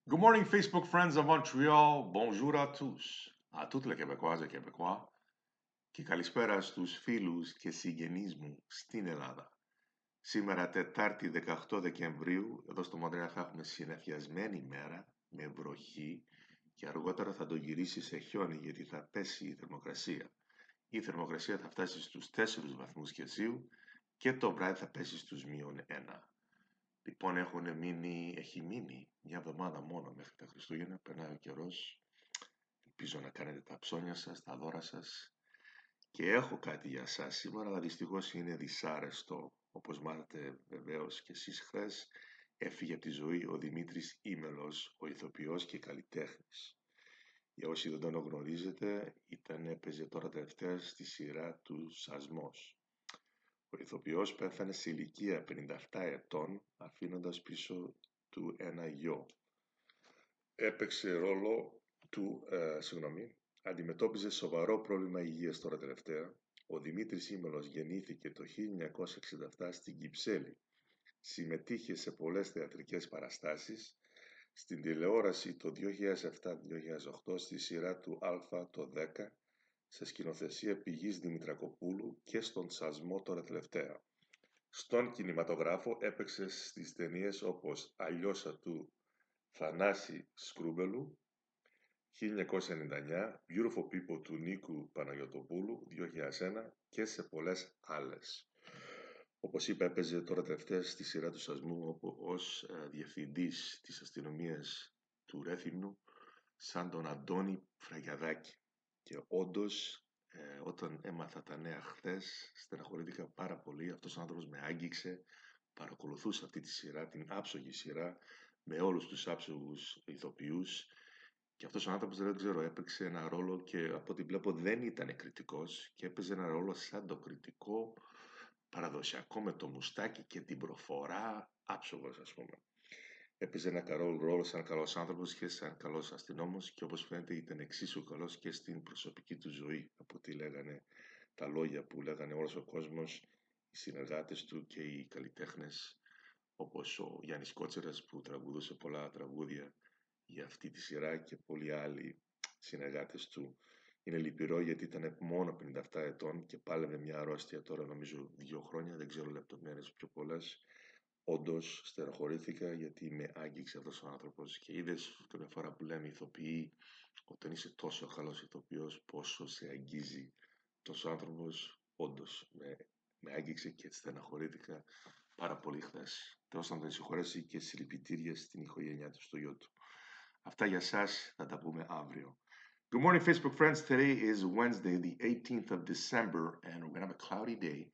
Good morning, Facebook friends of Montreal. Bonjour à tous. À toutes les Québécoises et Québécois. Και καλησπέρα στους φίλους και συγγενείς μου στην Ελλάδα. Σήμερα Τετάρτη 18 Δεκεμβρίου, εδώ στο Μοντρέαλ θα έχουμε συννεφιασμένη ημέρα με βροχή και αργότερα θα το γυρίσει σε χιόνι γιατί θα πέσει η θερμοκρασία. Η θερμοκρασία θα φτάσει στους 4 βαθμούς Κελσίου και το βράδυ θα πέσει στους -1. Λοιπόν, έχει μείνει μια εβδομάδα μόνο μέχρι τα Χριστούγεννα. Περνάει ο καιρός. Ελπίζω να κάνετε τα ψώνια σας, τα δώρα σας. Και έχω κάτι για σας σήμερα, αλλά δυστυχώς είναι δυσάρεστο. Όπως μάθατε βεβαίως και εσείς χθες, έφυγε από τη ζωή ο Δημήτρης Ήμελος, ο ηθοποιός και καλλιτέχνης. Για όσοι δεν τον γνωρίζετε, έπαιζε τώρα τελευταία στη σειρά του Σασμός. Ο ηθοποιός πέθανε σε ηλικία 57 ετών, αφήνοντας πίσω του ένα γιο. Έπαιξε ρόλο αντιμετώπιζε σοβαρό πρόβλημα υγείας τώρα τελευταία. Ο Δημήτρης Ήμελος γεννήθηκε το 1967 στην Κυψέλη. Συμμετείχε σε πολλές θεατρικές παραστάσεις, στην τηλεόραση το 2007-2008 στη σειρά του Α το 10, σε σκηνοθεσία Πηγής Δημητρακοπούλου και στον Σασμό τώρα τελευταία. Στον κινηματογράφο έπαιξε στις ταινίες όπως «Αλλιώσα» του Θανάση Σκρούμπελου, 1999, «Beautiful People» του Νίκου Παναγιωτοπούλου, 2001 και σε πολλές άλλες. Όπως είπα, έπαιζε τώρα τελευταία στη σειρά του Σασμού ως διευθυντής της αστυνομίας του Ρέθυμνου, σαν τον Αντώνη Φραγιαδάκη. Και όντως, όταν έμαθα τα νέα χθες, στεναχωρήθηκα πάρα πολύ. Αυτός ο άνθρωπος με άγγιξε, παρακολουθούσα αυτή τη σειρά, την άψογη σειρά, με όλους τους άψογους ηθοποιούς. Και αυτός ο άνθρωπος, δεν ξέρω, έπαιξε ένα ρόλο και από ό,τι βλέπω δεν ήταν κριτικός και έπαιζε ένα ρόλο σαν το κριτικό παραδοσιακό με το μουστάκι και την προφορά, άψογος ας πούμε. Έπαιζε ένα καλό ρόλο σαν καλός άνθρωπος και σαν καλός αστυνόμος και όπως φαίνεται ήταν εξίσου καλός και στην προσωπική του ζωή, από ό,τι λέγανε τα λόγια που λέγανε όλος ο κόσμος, οι συνεργάτες του και οι καλλιτέχνες, όπως ο Γιάννης Κότσερας που τραγουδούσε πολλά τραγούδια για αυτή τη σειρά και πολλοί άλλοι συνεργάτες του. Είναι λυπηρό γιατί ήταν μόνο 57 ετών και πάλευε μια αρρώστια τώρα νομίζω 2 χρόνια, δεν ξέρω λεπτομέρειες πιο πολλές. Όντως στεναχωρήθηκα γιατί με άγγιξε αυτός ο άνθρωπος και είδες καμιά φορά που λένε ηθοποιοί όταν είσαι τόσο καλός ηθοποιός πόσο σε αγγίζει τόσο άνθρωπος. Όντως με άγγιξε και στεναχωρήθηκα πάρα πολύ χθες. Τέλος να τον συγχωρέσει και συλληπιτήρια στην οικογένειά του, στο γιο του. Αυτά για σας, θα τα πούμε αύριο. Good morning, Facebook friends. Today is Wednesday, the 18th of December, and we're going to have a cloudy day.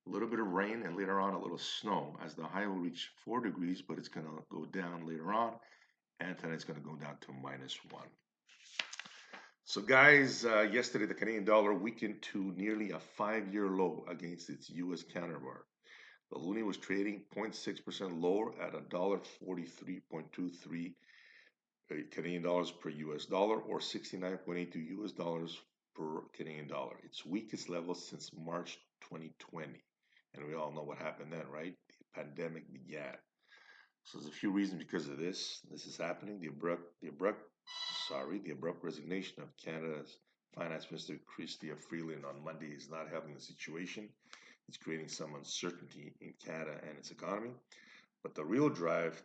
A little bit of rain and later on a little snow as the high will reach 4 degrees, but it's going to go down later on, and then it's going to go down to -1. So, guys, yesterday the Canadian dollar weakened to nearly a 5-year low against its U.S. counterpart. The loonie was trading 0.6% lower at $1.43.23 Canadian dollars per US dollar, or 69.82 US dollars per Canadian dollar. Its weakest level since March 2020. And we all know what happened then, right? The pandemic began. So there's a few reasons because of this. This is happening. The abrupt resignation of Canada's Finance Minister Chrystia Freeland on Monday is not helping the situation. It's creating some uncertainty in Canada and its economy. But the real drive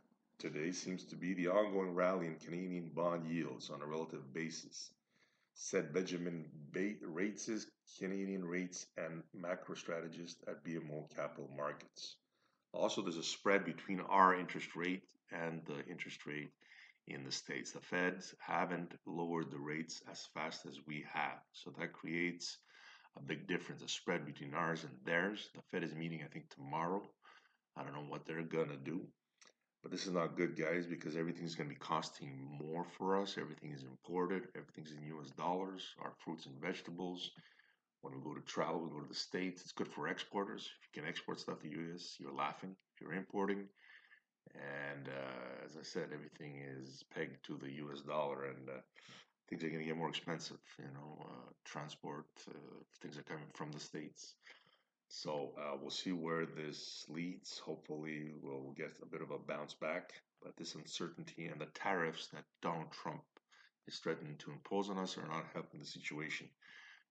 today seems to be the ongoing rally in Canadian bond yields on a relative basis, said Benjamin Rates, Canadian rates and macro strategist at BMO Capital Markets. Also, there's a spread between our interest rate and the interest rate in the States. The Feds haven't lowered the rates as fast as we have. So that creates a big difference, a spread between ours and theirs. The Fed is meeting, I think, tomorrow. I don't know what they're going to do. But this is not good, guys, because everything's going to be costing more for us. Everything is imported. Everything's in US dollars. Our fruits and vegetables. When we go to travel, we go to the States. It's good for exporters. If you can export stuff to the US, you're laughing. If you're importing, and as I said, everything is pegged to the US dollar, and things are going to get more expensive. Transport, things are coming from the States. So we'll see where this leads. Hopefully, we'll get a bit of a bounce back. but this uncertainty and the tariffs that Donald Trump is threatening to impose on us are not helping the situation.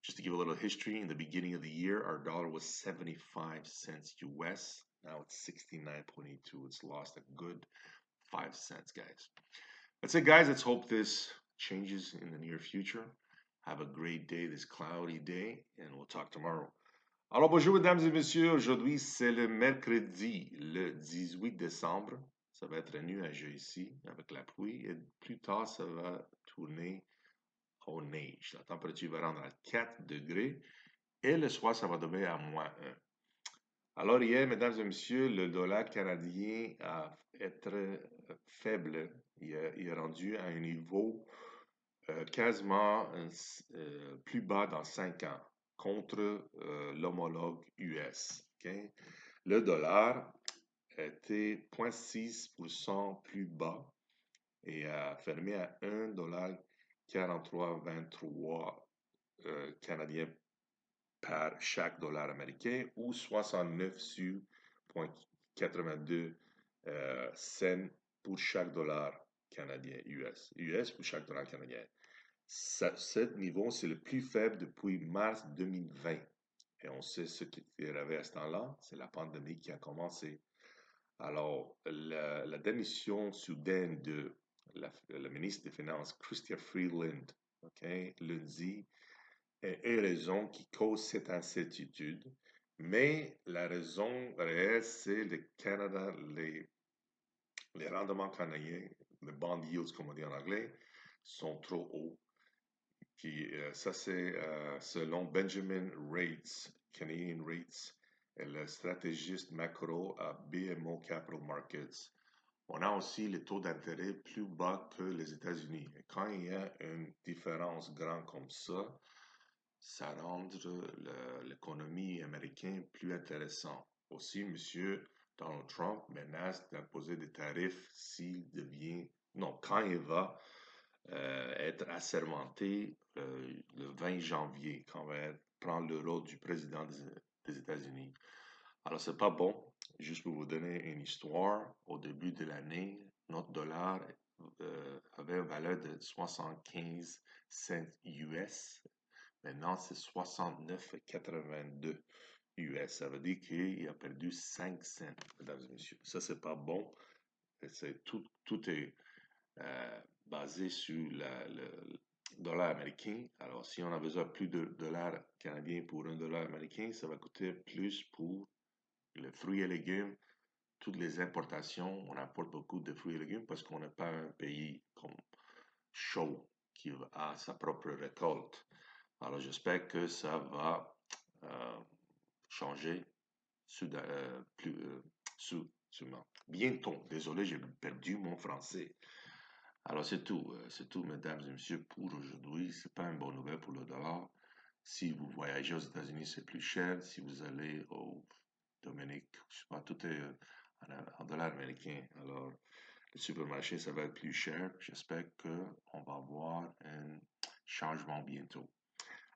Just to give a little history, in the beginning of the year, our dollar was 75 cents US. Now it's 69.82. It's lost a good 5 cents, guys. That's it, guys. Let's hope this changes in the near future. Have a great day, this cloudy day, and we'll talk tomorrow. Alors, bonjour, mesdames et messieurs. Aujourd'hui, c'est le mercredi, le 18 décembre. Ça va être nuageux ici, avec la pluie. Et plus tard, ça va tourner au neige. La température va rendre à 4 degrés. Et le soir, ça va devenir à -1. Alors, hier, mesdames et messieurs, le dollar canadien a été faible. Il est rendu à un niveau quasiment plus bas dans 5 ans contre l'homologue US. Okay? Le dollar était 0,6% plus bas et a fermé à 1,4323 canadien par chaque dollar américain ou 69 sur 0,82 cents pour chaque dollar canadien US. US pour chaque dollar canadien. Ce niveau, c'est le plus faible depuis mars 2020. Et on sait ce qui est arrivé à ce temps-là, c'est la pandémie qui a commencé. Alors, la démission soudaine de la ministre des Finances, Chrystia Freeland, lundi, est raison qui cause cette incertitude. Mais la raison réelle, c'est le Canada, les rendements canadiens, les bond yields, comme on dit en anglais, sont trop hauts. Ça, c'est selon Benjamin Rates, Canadian Rates, et le stratégiste macro à BMO Capital Markets. On a aussi les taux d'intérêt plus bas que les États-Unis. Et quand il y a une différence grande comme ça rend l'économie américaine plus intéressante. Aussi, M. Donald Trump menace d'imposer des tarifs quand il va être assermenté le 20 janvier, quand il va prendre le rôle du président des États-Unis. Alors, c'est pas bon. Juste pour vous donner une histoire, au début de l'année, notre dollar avait une valeur de 75 cents US. Maintenant, c'est 69,82 US. Ça veut dire qu'il a perdu 5 cents, mesdames et messieurs. Ça, c'est pas bon. Tout est basé sur le dollar américain. Alors, si on a besoin de plus de dollars canadiens pour un dollar américain, ça va coûter plus pour les fruits et légumes. Toutes les importations, on importe beaucoup de fruits et légumes parce qu'on n'est pas un pays comme chaud qui a sa propre récolte. Alors, j'espère que ça va changer bientôt. Désolé, j'ai perdu mon français. Alors, c'est tout, mesdames et messieurs, pour aujourd'hui. C'est pas une bonne nouvelle pour le dollar. Si vous voyagez aux États-Unis, c'est plus cher. Si vous allez au Dominique, je sais pas, tout est en dollars américains. Alors, le supermarché, ça va être plus cher. J'espère qu'on va avoir un changement bientôt.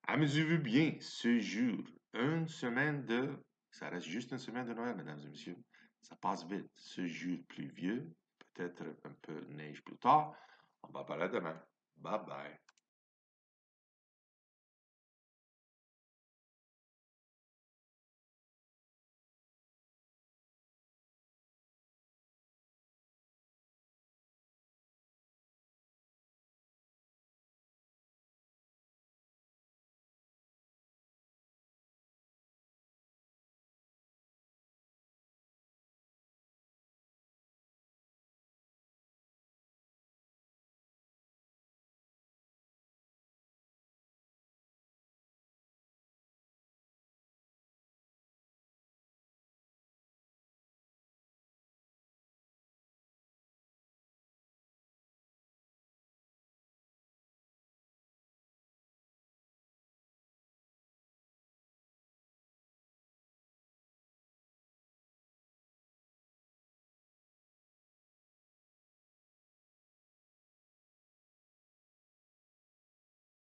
Amusez-vous bien ce jour. Ça reste juste une semaine de Noël, mesdames et messieurs. Ça passe vite. Ce jour pluvieux, peut-être un peu de neige plus tard. On va parler demain. Bye bye.